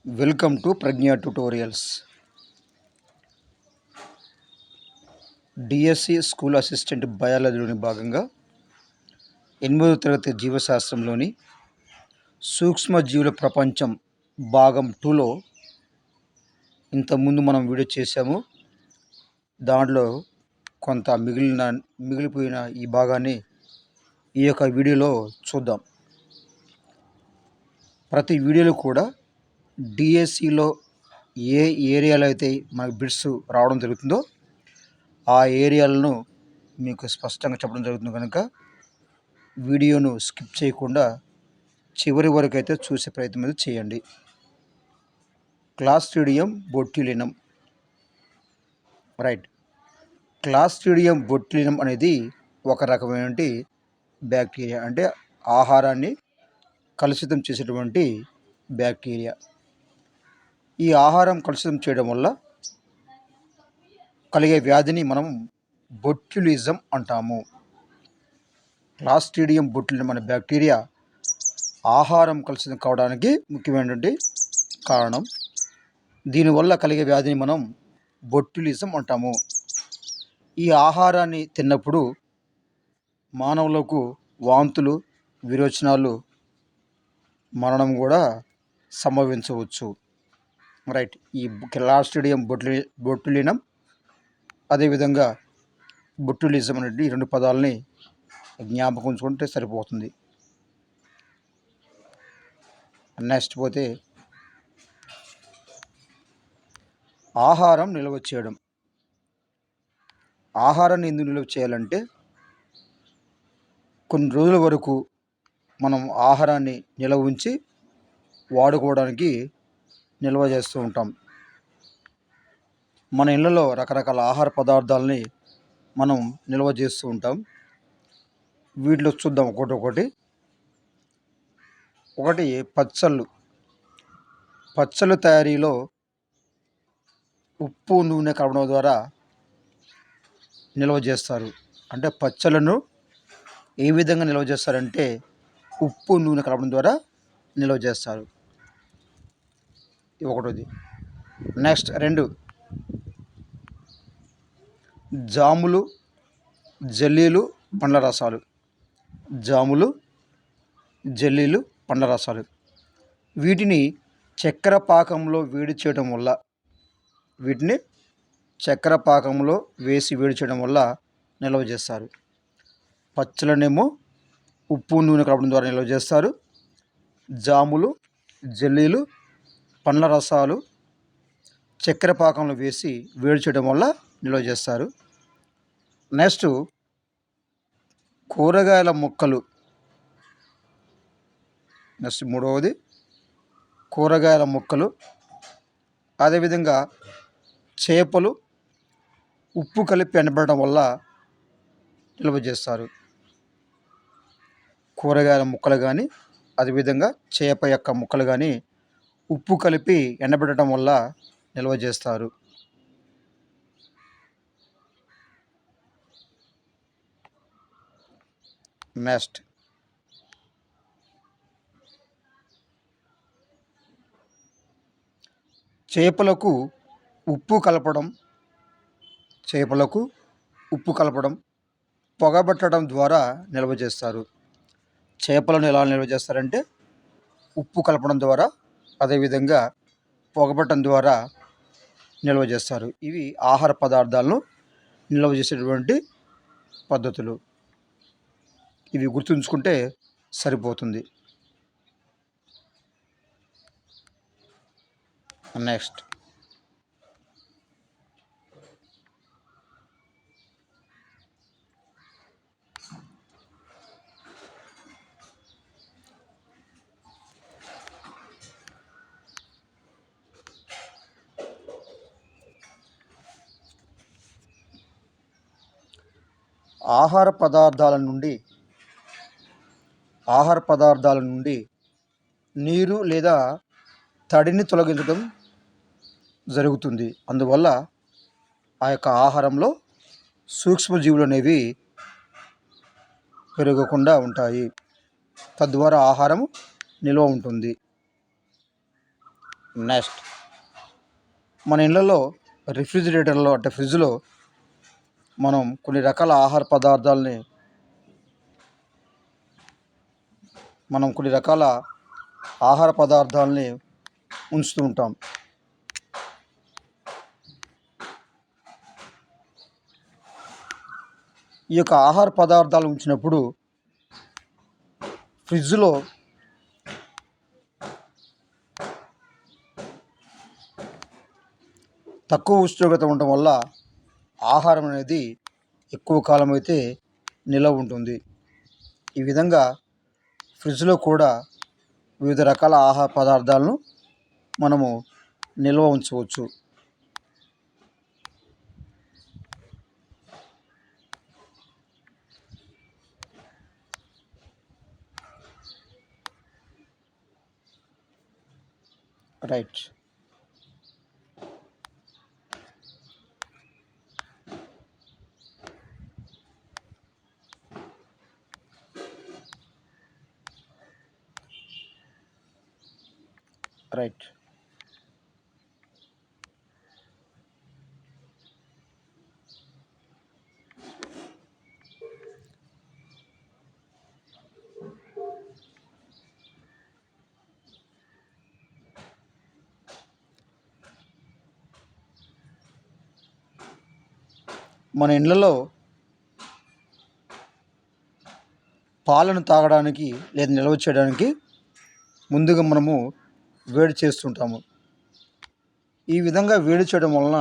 Welcome to Pragya tutorials. DSC school assistant బయాలజీలోని భాగంగా 8వ తరగతి జీవశాస్త్రంలోని సూక్ష్మజీవుల ప్రపంచం భాగం 2లో ఇంతకుముందు మనం వీడియో చేశాము. దాంట్లో కొంత మిగిలిపోయిన ఈ భాగాన్ని ఈ యొక్క వీడియోలో చూద్దాం. ప్రతి వీడియోలో కూడా డిఎస్సిలో ఏ ఏరియాలో అయితే మనకు బిట్స్ రావడం జరుగుతుందో ఆ ఏరియాలను మీకు స్పష్టంగా చెప్పడం జరుగుతుంది కనుక వీడియోను స్కిప్ చేయకుండా చివరి వరకు అయితే చూసే ప్రయత్నం అయితే చేయండి. క్లాస్ట్రిడియం బొట్యులినం. రైట్. క్లాస్ట్రిడియం బొట్యులినం అనేది ఒక రకమైన బ్యాక్టీరియా, అంటే ఆహారాన్ని కలుషితం చేసేటువంటి బ్యాక్టీరియా. ఈ ఆహారం కలుషితం చేయడం వల్ల కలిగే వ్యాధిని మనం బొట్యులిజం అంటాము. క్లాస్ట్రిడియం బొట్యులినం అనే బ్యాక్టీరియా ఆహారం కలుషితం కావడానికి ముఖ్యమైనటువంటి కారణం. దీనివల్ల కలిగే వ్యాధిని మనం బొట్యులిజం అంటాము. ఈ ఆహారాన్ని తిన్నప్పుడు మానవులకు వాంతులు, విరోచనాలు, మరణం కూడా సంభవించవచ్చు. రైట్. ఈ క్లాస్ట్రిడియం బొట్యులినం అదేవిధంగా బొట్యులిజం అనేది ఈ రెండు పదాలని జ్ఞాపకం ఉంచుకుంటే సరిపోతుంది. నెక్స్ట్ పోతే ఆహారం నిల్వ చేయడం. ఆహారాన్ని ఎందుకు నిల్వ చేయాలంటే కొన్ని రోజుల వరకు మనం ఆహారాన్ని నిల్వ ఉంచి వాడుకోవడానికి నిల్వ చేస్తూ ఉంటాం. మన ఇళ్ళలో రకరకాల ఆహార పదార్థాలని మనం నిల్వ చేస్తూ ఉంటాం. వీటిలో చూద్దాం ఒకటి. పచ్చళ్ళు. పచ్చళ్ళు తయారీలో ఉప్పు, నూనె కలపడం ద్వారా నిల్వ చేస్తారు. అంటే పచ్చళ్ళను ఏ విధంగా నిల్వ చేస్తారంటే ఉప్పు, నూనె కలపడం ద్వారా నిల్వ చేస్తారు. ఇది ఒకటోది. నెక్స్ట్ 2, జాములు, జెల్లీలు, పండ్ల రసాలు. జాములు, జెల్లీలు, పండ్ల రసాలు. వీటిని చక్కెర పాకంలో వేడి చేయడం వల్ల, వీటిని చక్కెర పాకంలో వేసి వేడి చేయడం వల్ల నిల్వ చేస్తారు. పచ్చళ్ళనేమో ఉప్పు, నూనె కలపడం ద్వారా నిల్వ చేస్తారు. జాములు, జెల్లీలు, పండ్ల రసాలు చక్కెర పాకంలో వేసి వేడి చేయడం వల్ల నిల్వ చేస్తారు. నెక్స్ట్ కూరగాయల ముక్కలు. నెక్స్ట్ 3వది కూరగాయల ముక్కలు. అదేవిధంగా చేపలు ఉప్పు కలిపి ఎండబెట్టడం వల్ల నిల్వ చేస్తారు. కూరగాయల ముక్కలు కానీ అదేవిధంగా చేప యొక్క ముక్కలు కానీ ఉప్పు కలిపి ఎండబెట్టడం వల్ల నిల్వ చేస్తారు. నెక్స్ట్ చేపలకు ఉప్పు కలపడం, పొగబెట్టడం ద్వారా నిల్వ చేస్తారు. చేపలను ఎలా నిల్వ చేస్తారంటే ఉప్పు కలపడం ద్వారా, అదేవిధంగా పొగబెట్టడం ద్వారా నిల్వ చేస్తారు. ఇవి ఆహార పదార్థాలను నిల్వ చేసేటువంటి పద్ధతులు. ఇవి గుర్తుంచుకుంటే సరిపోతుంది. నెక్స్ట్ ఆహార పదార్థాల నుండి నీరు లేదా తడిని తొలగించడం జరుగుతుంది. అందువల్ల ఆ యొక్క ఆహారంలో సూక్ష్మజీవులు అనేవి పెరగకుండా ఉంటాయి. తద్వారా ఆహారం నిల్వ ఉంటుంది. నెక్స్ట్ మన ఇళ్ళలో రిఫ్రిజిరేటర్లో అంటే ఫ్రిడ్జ్లో మనం కొన్ని రకాల ఆహార పదార్థాలని ఉంచుతూ ఉంటాం. ఈ యొక్క ఆహార పదార్థాలు ఉంచినప్పుడు ఫ్రిడ్జ్లో తక్కువ ఉష్ణోగ్రత ఉండటం వల్ల ఆహారం అనేది ఎక్కువ కాలం అయితే నిల్వ ఉంటుంది. ఈ విధంగా ఫ్రిడ్జ్లో కూడా వివిధ రకాల ఆహార పదార్థాలను మనము నిల్వ ఉంచవచ్చు. రైట్. రైట్. మన ఇళ్ళలో పాలను తాగడానికి లేదా నిల్వ చేయడానికి ముందుగా మనము వేడి చేస్తుంటాము. ఈ విధంగా వేడి చేయడం వలన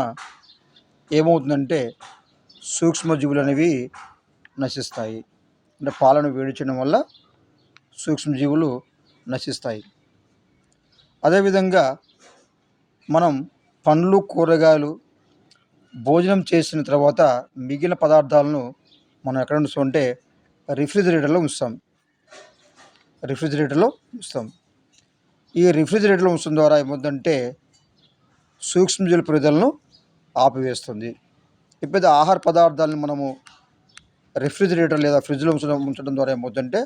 ఏమవుతుందంటే సూక్ష్మజీవులు అనేవి నశిస్తాయి. అంటే పాలను వేడి చేయడం వల్ల సూక్ష్మజీవులు నశిస్తాయి. అదేవిధంగా మనం పండ్లు, కూరగాయలు భోజనం చేసిన తర్వాత మిగిలిన పదార్థాలను మనం ఎక్కడ ఉంచుతామంటే రిఫ్రిజిరేటర్లో ఉంచుతాం. ఈ రిఫ్రిజిరేటర్లో ఉంచడం ద్వారా ఏమవుతుందంటే సూక్ష్మజీవుల పెరుగుదలను ఆపివేస్తుంది. ఎప్పుడైతే ఆహార పదార్థాలను మనము రిఫ్రిజిరేటర్ లేదా ఫ్రిడ్జ్లో ఉంచడం ద్వారా ఏమవుతుందంటే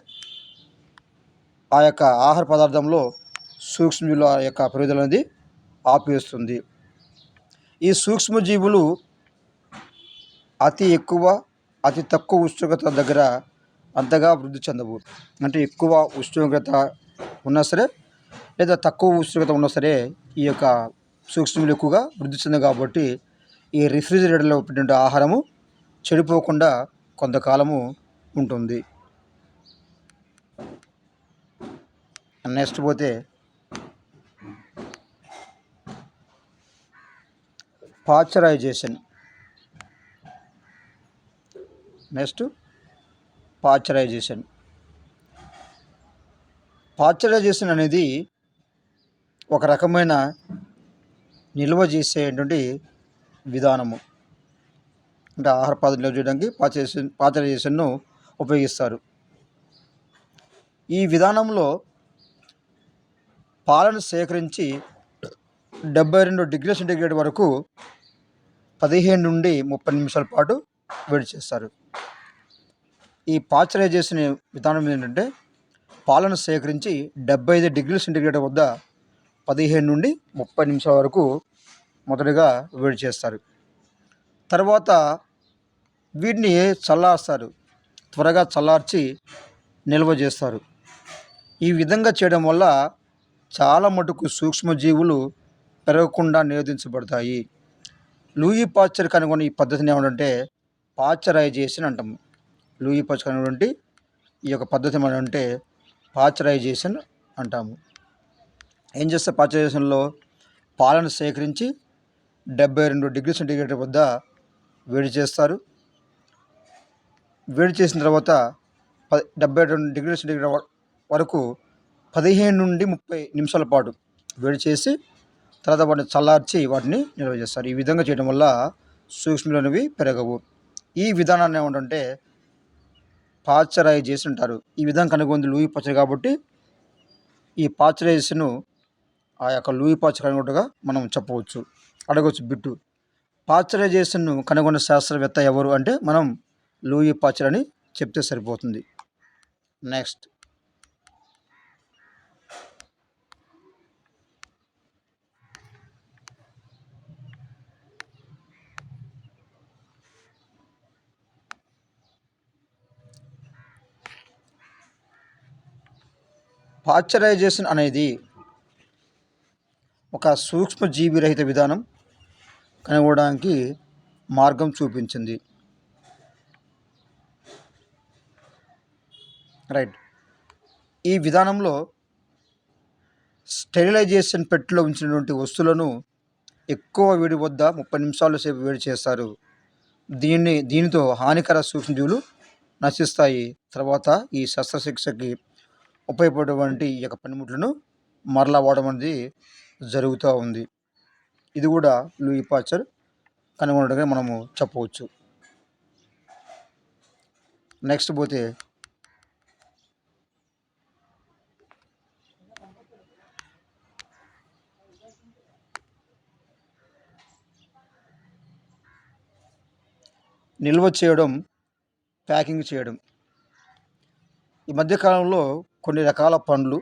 ఆ యొక్క ఆహార పదార్థంలో సూక్ష్మజీవుల యొక్క పెరుగుదల అనేది ఆపివేస్తుంది. ఈ సూక్ష్మజీవులు అతి ఎక్కువ, అతి తక్కువ ఉష్ణోగ్రత దగ్గర అంతగా వృద్ధి చెందవు. అంటే ఎక్కువ ఉష్ణోగ్రత ఉన్నా సరే లేదా తక్కువ ఉష్ణోగ్రత ఉన్నా సరే ఈ యొక్క సూక్ష్మజీవులు ఎక్కువగా వృద్ధి చెందవు. కాబట్టి ఈ రిఫ్రిజిరేటర్లో పెట్టిన ఆహారము చెడిపోకుండా కొంతకాలము ఉంటుంది. నెక్స్ట్ పోతే పాశ్చరైజేషన్. పాశ్చరైజేషన్ అనేది ఒక రకమైన నిల్వ చేసేటువంటి విధానము. అంటే ఆహార పదార్థాలు నిల్వ చేయడానికి పాశ్చరైజేషన్ను ఉపయోగిస్తారు. ఈ విధానంలో పాలను సేకరించి 72 డిగ్రీల సెంటీగ్రేడ్ వరకు 15 నుండి 30 నిమిషాల పాటు వేడి చేస్తారు. ఈ పాశ్చరైజేషన్ విధానం ఏంటంటే పాలను సేకరించి 75 డిగ్రీల సెంటీగ్రేడ్ వద్ద 15 నుండి 30 నిమిషాల వరకు మొదటగా వేడి చేస్తారు. తర్వాత వీటిని చల్లారుస్తారు. త్వరగా చల్లార్చి నిల్వ చేస్తారు. ఈ విధంగా చేయడం వల్ల చాలా మటుకు సూక్ష్మజీవులు పెరగకుండా నిరోధించబడతాయి. లూయి పాశ్చర్ కనుగొన్న ఈ పద్ధతిని ఏమంటే పాశ్చరైజేషన్ అంటాము. లూయి పాశ్చర్ కనుగొన్నటువంటి ఈ యొక్క పద్ధతి ఏమంటే పాశ్చరైజేషన్ అంటాము. ఏం చేస్తే పాశ్చరైజేషన్లో పాలను సేకరించి 72 డిగ్రీ సెంటీగ్రేడ్ వద్ద వేడి చేస్తారు. వేడి చేసిన తర్వాత 72 డిగ్రీ సెంటీగ్రేడ్ వరకు 15 నుండి 30 నిమిషాల పాటు వేడి చేసి తర్వాత వాటిని చల్లార్చి వాటిని నిల్వ చేస్తారు. ఈ విధంగా చేయడం వల్ల సూక్ష్మజీవులు అనేవి పెరగవు. ఈ విధానాన్ని ఏమంటే పాశ్చరైజేషన్ అంటారు. ఈ విధంగా కనుగొంది లూయి పాశ్చర్ కాబట్టి ఈ పాశ్చరైజేషన్ ఆ యొక్క లూయి పాశ్చర్ కనుగొన్నట్టుగా మనం చెప్పవచ్చు. అడగవచ్చు బిట్టు, పాశ్చరైజేషన్ను కనుగొన్న శాస్త్రవేత్త ఎవరు అంటే మనం లూయి పాశ్చర్ అని చెప్తే సరిపోతుంది. నెక్స్ట్ పాశ్చరైజేషన్ అనేది ఒక సూక్ష్మజీవిరహిత విధానం కనుగొనడానికి మార్గం చూపించింది. రైట్. ఈ విధానంలో స్టెరిలైజేషన్ పెట్టెలో ఉంచినటువంటి వస్తువులను ఎక్కువ వేడి వద్ద 30 నిమిషాల సేపు వేడి చేస్తారు. దీనితో హానికర సూక్ష్మజీవులు నశిస్తాయి. తర్వాత ఈ శస్త్రచికిత్సకి ఉపయోగపడేటువంటి ఈ యొక్క పనిముట్లను మరలా వాడడం అనేది జరుగుతూ ఉంది. ఇది కూడా లూయి పాశ్చర్ కనుగొనడంగా మనము చెప్పవచ్చు. నెక్స్ట్ పోతే నిల్వ చేయడం, ప్యాకింగ్ చేయడం. ఈ మధ్యకాలంలో కొన్ని రకాల పండ్లు,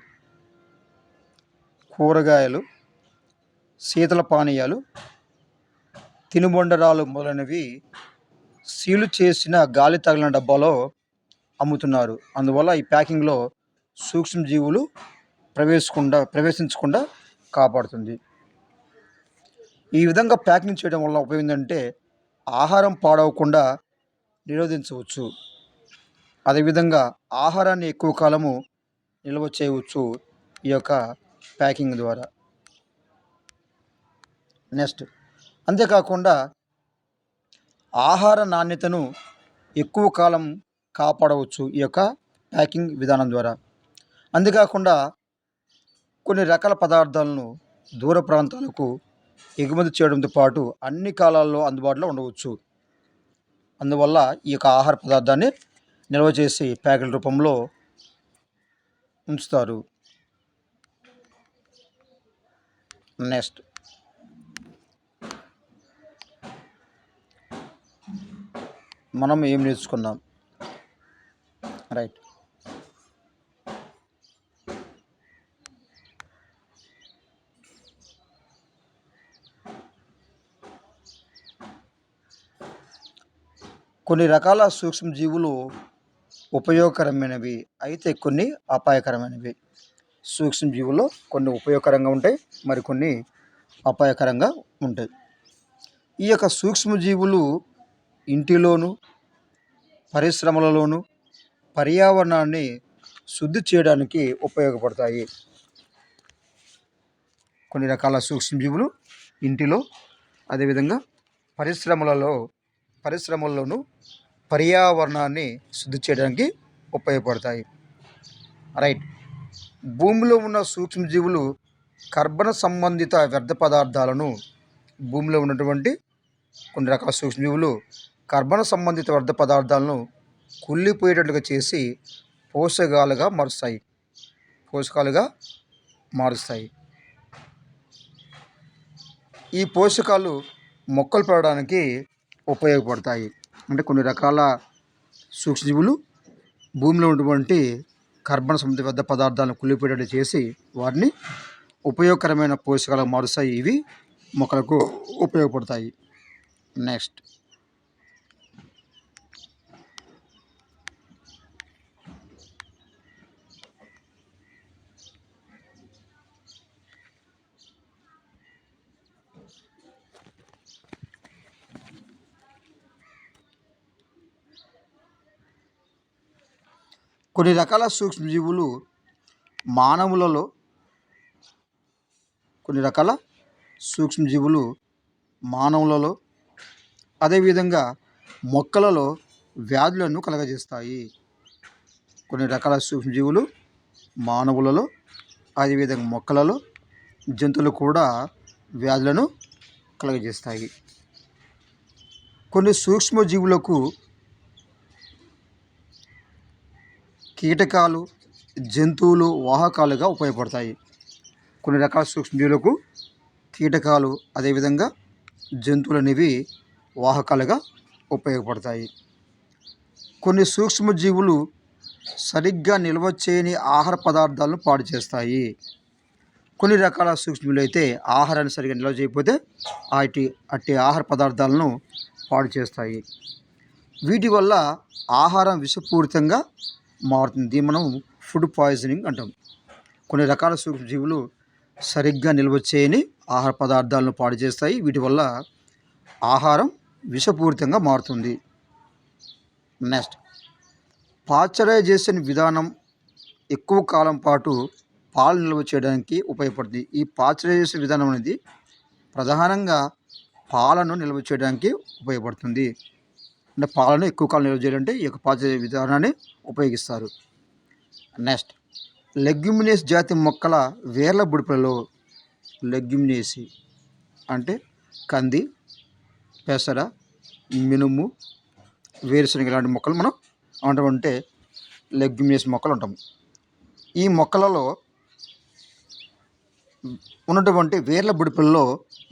కూరగాయలు, శీతల పానీయాలు, తినుబండరాలు మొదలైనవి సీలు చేసిన గాలి తగిలిన డబ్బాలో అమ్ముతున్నారు. అందువల్ల ఈ ప్యాకింగ్లో సూక్ష్మజీవులు ప్రవేశించకుండా కాపాడుతుంది. ఈ విధంగా ప్యాకింగ్ చేయడం వల్ల ఉపయోగం ఏంటంటే ఆహారం పాడవకుండా నిరోధించవచ్చు. అదేవిధంగా ఆహారాన్ని ఎక్కువ కాలము నిల్వ చేయవచ్చు ఈ యొక్క ప్యాకింగ్ ద్వారా. నెక్స్ట్, అంతేకాకుండా ఆహార నాణ్యతను ఎక్కువ కాలం కాపాడవచ్చు ఈ యొక్క ప్యాకింగ్ విధానం ద్వారా. అంతేకాకుండా కొన్ని రకాల పదార్థాలను దూర ప్రాంతాలకు ఎగుమతి చేయడంతో పాటు అన్ని కాలాల్లో అందుబాటులో ఉండవచ్చు. అందువల్ల ఈ యొక్క ఆహార పదార్థాన్ని నిల్వ చేసి ప్యాకెట్ రూపంలో ఉంచుతారు. నెక్స్ట్, మనం ఏం నేర్చుకున్నాం? రైట్. కొన్ని రకాల సూక్ష్మజీవులు ఉపయోగకరమైనవి, అయితే కొన్ని అపాయకరమైనవి. సూక్ష్మజీవుల్లో కొన్ని ఉపయోగకరంగా ఉంటాయి, మరికొన్ని అపాయకరంగా ఉంటాయి. ఈ యొక్క సూక్ష్మజీవులు ఇంటిలోను, పరిశ్రమలలోను పర్యావరణాన్ని శుద్ధి చేయడానికి ఉపయోగపడతాయి. కొన్ని రకాల సూక్ష్మజీవులు ఇంటిలో, అదేవిధంగా పరిశ్రమల్లోనూ పర్యావరణాన్ని శుద్ధి చేయడానికి ఉపయోగపడతాయి. రైట్. భూమిలో ఉన్న సూక్ష్మజీవులు కర్బన సంబంధిత వ్యర్థ పదార్థాలను, భూమిలో ఉన్నటువంటి కొన్ని రకాల సూక్ష్మజీవులు కర్బన సంబంధిత వ్యర్థ పదార్థాలను కుళ్ళిపోయేటట్లుగా చేసి పోషకాలుగా మారుస్తాయి. ఈ పోషకాలు మొక్కలు పెరగడానికి ఉపయోగపడతాయి. అంటే కొన్ని రకాల సూక్ష్మజీవులు భూమిలో ఉన్నటువంటి కర్బన సంబంధిత వ్యర్థ పదార్థాలను కుళ్ళిపోయేటట్టు చేసి వాటిని ఉపయోగకరమైన పోషకాలుగా మారుస్తాయి. ఇవి మొక్కలకు ఉపయోగపడతాయి. నెక్స్ట్, కొన్ని రకాల సూక్ష్మజీవులు మానవులలో అదేవిధంగా మొక్కలలో వ్యాధులను కలుగజేస్తాయి. కొన్ని రకాల సూక్ష్మజీవులు మానవులలో, అదేవిధంగా మొక్కలలో, జంతువులు కూడా వ్యాధులను కలుగజేస్తాయి. కొన్ని సూక్ష్మజీవులకు కీటకాలు, జంతువులు వాహకాలుగా ఉపయోగపడతాయి. కొన్ని రకాల సూక్ష్మజీవులకు కీటకాలు, అదేవిధంగా జంతువులు అనేవి వాహకాలుగా ఉపయోగపడతాయి. కొన్ని సూక్ష్మజీవులు సరిగ్గా నిల్వ చేయని ఆహార పదార్థాలను పాడు చేస్తాయి. కొన్ని రకాల సూక్ష్మజీవులు అయితే ఆహారాన్ని సరిగ్గా నిల్వ చేయకపోతే అట్టి ఆహార పదార్థాలను పాడు చేస్తాయి. వీటి వల్ల ఆహారం విషపూరితంగా మారుతుంది. మనం ఫుడ్ పాయిజనింగ్ అంటాం. కొన్ని రకాల సూక్ష్మజీవులు సరిగ్గా నిల్వ చేయని ఆహార పదార్థాలను పాడు చేస్తాయి. వీటి వల్ల ఆహారం విషపూరితంగా మారుతుంది. నెక్స్ట్, పాశ్చరైజేషన్ విధానం ఎక్కువ కాలం పాటు పాలు నిల్వ చేయడానికి ఉపయోగపడుతుంది. ఈ పాశ్చరైజేషన్ విధానం అనేది ప్రధానంగా పాలను నిల్వ చేయడానికి ఉపయోగపడుతుంది. అంటే పాలను ఎక్కువ కాలం నిల్వ చేయాలంటే ఈ యొక్క పాశ్చరైజేషన్ విధానాన్ని ఉపయోగిస్తారు. నెక్స్ట్, లెగ్యుమినేస్ జాతి మొక్కల వేర్ల బుడిపలలో, లెగ్యుమినేసి అంటే కంది, పెసర, మినుము, వేరుశనగ ఇలాంటి మొక్కలు మనం ఏమంటామంటే లెగ్యుమినేస్ మొక్కలు అంటాము. ఈ మొక్కలలో ఉన్నటువంటి వేర్ల బుడిపల్లో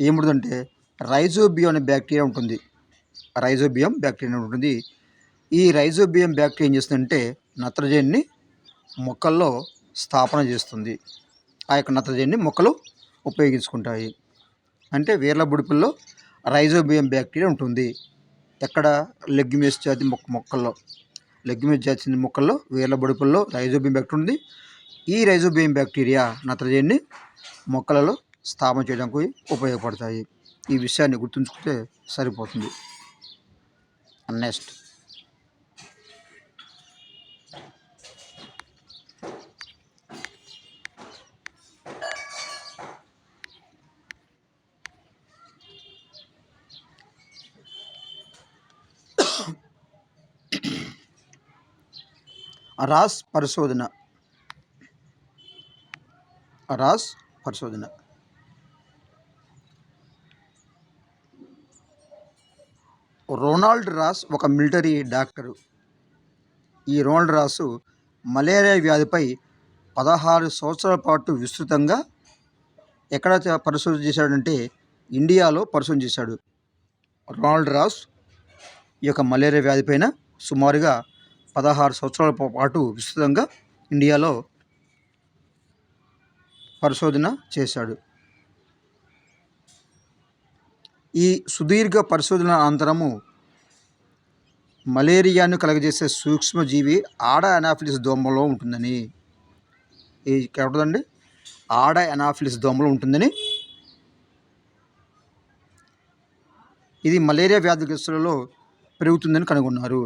ఏముంటుందంటే రైజోబియం అనే బ్యాక్టీరియా ఉంటుంది. రైజోబియం బ్యాక్టీరియా ఉంటుంది. ఈ రైజోబియం బ్యాక్టీరియా ఏం చేస్తుందంటే నత్రజనిని మొక్కల్లో స్థాపన చేస్తుంది. ఆ యొక్క నత్రజనిని మొక్కలు ఉపయోగించుకుంటాయి. అంటే వేర్ల బుడిపల్లో రైజోబియం బ్యాక్టీరియా ఉంటుంది. ఎక్కడ? లెగ్యుమినేస్ జాతి మొక్కల్లో. లెగ్యుమినేస్ జాతి మొక్కల్లో వేర్ల బుడిపల్లో రైజోబియం బ్యాక్టీరియా ఉంది. ఈ రైజోబియం బ్యాక్టీరియా నత్రజనిని మొక్కలలో స్థాపన చేయడానికి ఉపయోగపడతాయి. ఈ విషయాన్ని గుర్తుంచుకుంటే సరిపోతుంది. నెక్స్ట్, రాస్ పరిశోధన. రొనాల్డ్ రాస్ ఒక మిలిటరీ డాక్టరు. ఈ రొనాల్డ్ రాసు మలేరియా వ్యాధిపై 16 సంవత్సరాల పాటు విస్తృతంగా ఎక్కడ పరిశోధన చేశాడంటే ఇండియాలో పరిశోధన చేశాడు. రొనాల్డ్ రాస్ ఈ యొక్క మలేరియా వ్యాధిపైన సుమారుగా 16 సంవత్సరాల పాటు విస్తృతంగా ఇండియాలో పరిశోధన చేశాడు. ఈ సుదీర్ఘ పరిశోధన అనంతరము మలేరియాను కలుగజేసే సూక్ష్మజీవి ఆడ అనాఫిలిస్ దోమలో ఉంటుందని, ఆడ అనాఫిలిస్ దోమలో ఉంటుందని, ఇది మలేరియా వ్యాధిగ్రస్తులలో పెరుగుతుందని కనుగొన్నారు.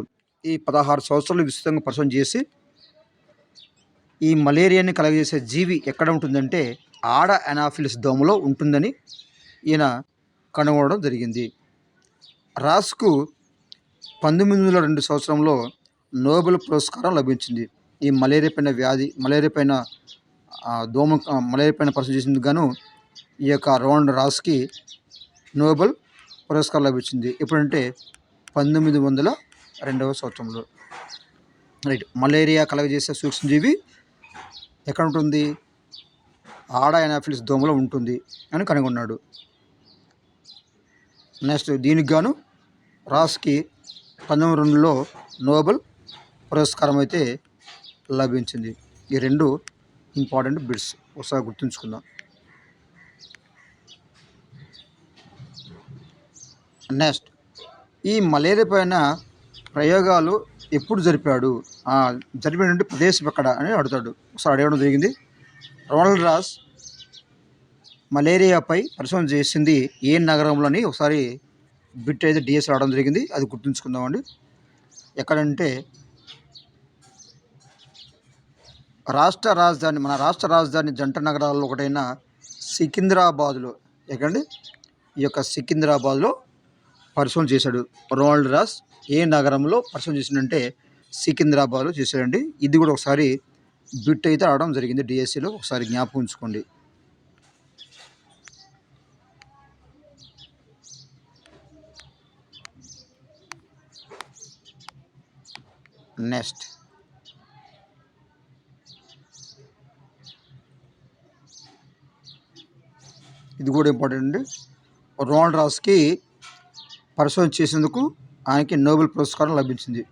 ఈ 16 సంవత్సరాలు విస్తృతంగా పరిశోధన చేసి ఈ మలేరియాని కలుగజేసే జీవి ఎక్కడ ఉంటుందంటే ఆడ అనాఫిలిస్ దోమలో ఉంటుందని ఈయన కనుగొనడం జరిగింది. రాస్కు 1902 సంవత్సరంలో నోబెల్ పురస్కారం లభించింది. ఈ మలేరియా పైన పరిశోధన చేసేందుకు గాను ఈ యొక్క రొనాల్డ్ రాస్కి నోబెల్ పురస్కారం లభించింది. ఎప్పుడంటే 1902 సంవత్సరంలో. రైట్. మలేరియా కలుగజేసే సూక్ష్మజీవి ఎక్కడ ఉంటుంది? ఆడ అనాఫిలిస్ దోమలో ఉంటుంది అని కనుగొన్నాడు. నెక్స్ట్, దీనికి గాను రాస్కి 1902లో నోబెల్ పురస్కారం అయితే లభించింది. ఈ రెండు ఇంపార్టెంట్ బిట్స్ ఒకసారి గుర్తుంచుకుందాం. నెక్స్ట్, ఈ మలేరియా పైన ప్రయోగాలు ఎప్పుడు జరిపాడు, జరిపినటువంటి ప్రదేశం ఎక్కడ అని అడుగుతాడు. ఒకసారి అడగడం జరిగింది. రొనాల్డ్ రాస్ మలేరియాపై పరిశోధన చేసింది ఏ నగరంలోని ఒకసారి బిట్ అయితే డిఎస్ రావడం జరిగింది. అది గుర్తుంచుకుందామండి. ఎక్కడంటే మన రాష్ట్ర రాజధాని జంట నగరాల్లో ఒకటైన సికింద్రాబాద్లో, ఎక్కడండి? ఈ యొక్క సికింద్రాబాద్లో పరిశోధన చేశాడు. రొనాల్డ్ రాస్ ఏ నగరంలో పరిశోధన చేసిందంటే సికింద్రాబాద్లో చేశాడండి. ఇది కూడా ఒకసారి బిట్ అయితే రావడం జరిగింది డిఎస్సిలో, ఒకసారి జ్ఞాపకం ఉంచుకోండి. నెక్స్ట్, ఇది కూడా ఇంపార్టెంట్ అండి. రొనాల్డ్ రాస్కి పరిశోధన చేసేందుకు ఆయనకి నోబెల్ పురస్కారం లభించింది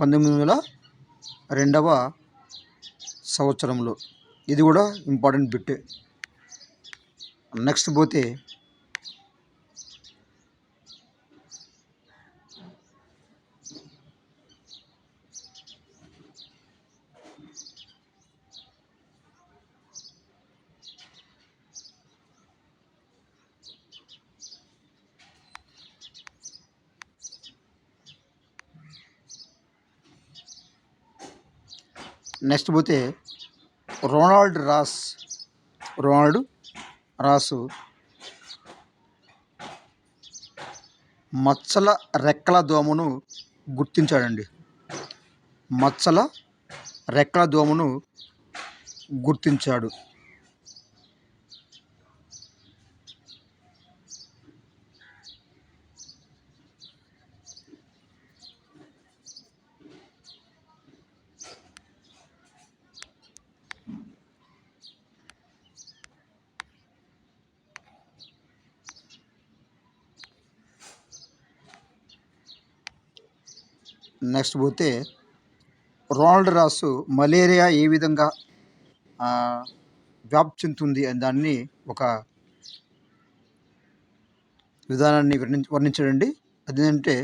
1902వ సంవత్సరంలో. ఇది కూడా ఇంపార్టెంట్ బిట్టే. నెక్స్ట్ పోతే నెక్స్ట్ పోతే రొనాల్డ్ రాసు మచ్చల రెక్కల దోమను గుర్తించాడండి. మచ్చల రెక్కల దోమను గుర్తించాడు. నెక్స్ట్ పోతే రొనాల్డ్ రాసు మలేరియా ఏ విధంగా వ్యాప్తి చెందుతుంది అని దాన్ని ఒక విధానాన్ని వర్ణించాడండి. అదేంటంటే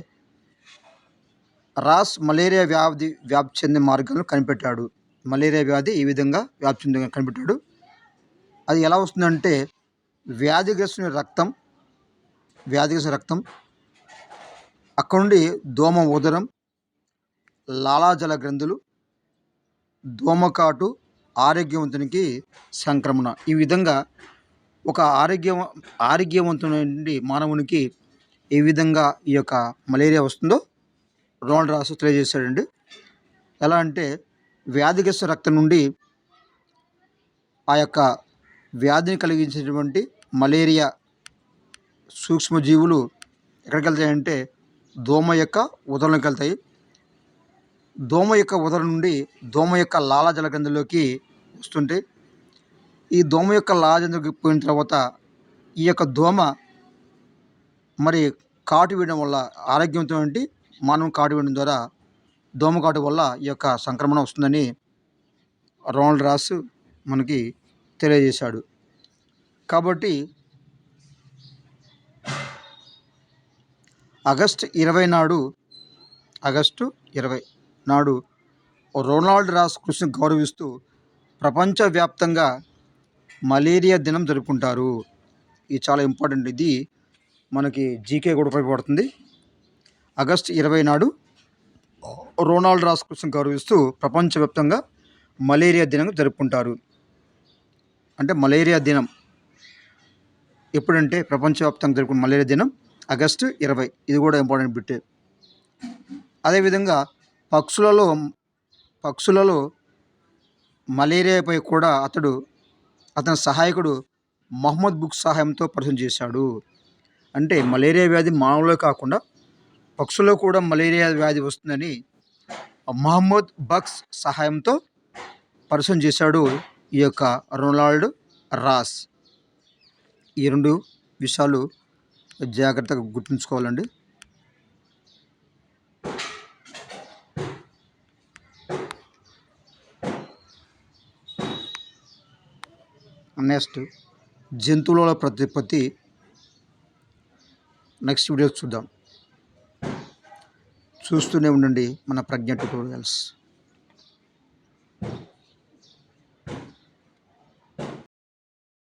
రాస్ మలేరియా వ్యాప్తి చెందే మార్గాలను కనిపెట్టాడు. మలేరియా వ్యాధి ఏ విధంగా వ్యాప్తి చెందే కనిపెట్టాడు. అది ఎలా వస్తుందంటే వ్యాధిగ్రస్తుని రక్తం అక్కడ నుండి దోమ ఉదరం, లాలాజల గ్రంథులు, దోమకాటు, ఆరోగ్యవంతునికి సంక్రమణ. ఈ విధంగా ఒక ఆరోగ్యవంతుడి మానవునికి ఏ విధంగా ఈ యొక్క మలేరియా వస్తుందో రొనాల్డ్ రాసు తెలియజేశాడండి. ఎలా అంటే వ్యాధిగ్రస్త రక్తం నుండి ఆ యొక్క వ్యాధిని కలిగించేటువంటి మలేరియా సూక్ష్మజీవులు ఎక్కడికి వెళ్తాయంటే దోమ యొక్క ఉదరంలోకి వెళ్తాయి. దోమ యొక్క ఉదరం నుండి దోమ యొక్క లాలాజల గ్రంథిలోకి వస్తుంటే ఈ దోమ యొక్క లాలాజలకి పోయిన తర్వాత ఈ యొక్క దోమ మరి కాటు వేయడం వల్ల ఆరోగ్యవంతమైన మానవం కాటు వేయడం ద్వారా దోమ కాటు వల్ల ఈ యొక్క సంక్రమణ వస్తుందని రొనాల్డ్ రాసు మనకి తెలియజేశాడు. కాబట్టి ఆగస్టు 20 నాడు రొనాల్డ్ రాస్ కృషిని గౌరవిస్తూ ప్రపంచవ్యాప్తంగా మలేరియా దినం జరుపుకుంటారు. ఇది చాలా ఇంపార్టెంట్. ఇది మనకి జీకే కూడా ఉపయోగపడుతుంది. ఆగస్టు 20 నాడు రొనాల్డ్ రాస్ కృషిని గౌరవిస్తూ ప్రపంచవ్యాప్తంగా మలేరియా దినం జరుపుకుంటారు. అంటే మలేరియా దినం ఎప్పుడంటే ప్రపంచవ్యాప్తంగా జరుపుకున్న మలేరియా దినం ఆగస్టు 20. ఇది కూడా ఇంపార్టెంట్ బిట్టే. అదేవిధంగా పక్షులలో మలేరియాపై కూడా అతని సహాయకుడు మహమ్మద్ బుక్స్ సహాయంతో పరిశోధన చేశాడు. అంటే మలేరియా వ్యాధి మానవులో కాకుండా పక్షుల్లో కూడా మలేరియా వ్యాధి వస్తుందని మహమ్మద్ బక్స్ సహాయంతో పరిశోధన చేశాడు ఈ యొక్క రొనాల్డ్ రాస్. ఈ 2 విషయాలు జాగ్రత్తగా గుర్తుంచుకోవాలండి. నెక్స్ట్ జంతువుల ప్రత్యుత్పత్తి నెక్స్ట్ వీడియో చూద్దాం. చూస్తూనే ఉండండి మన ప్రజ్ఞ ట్యుటోరియల్స్.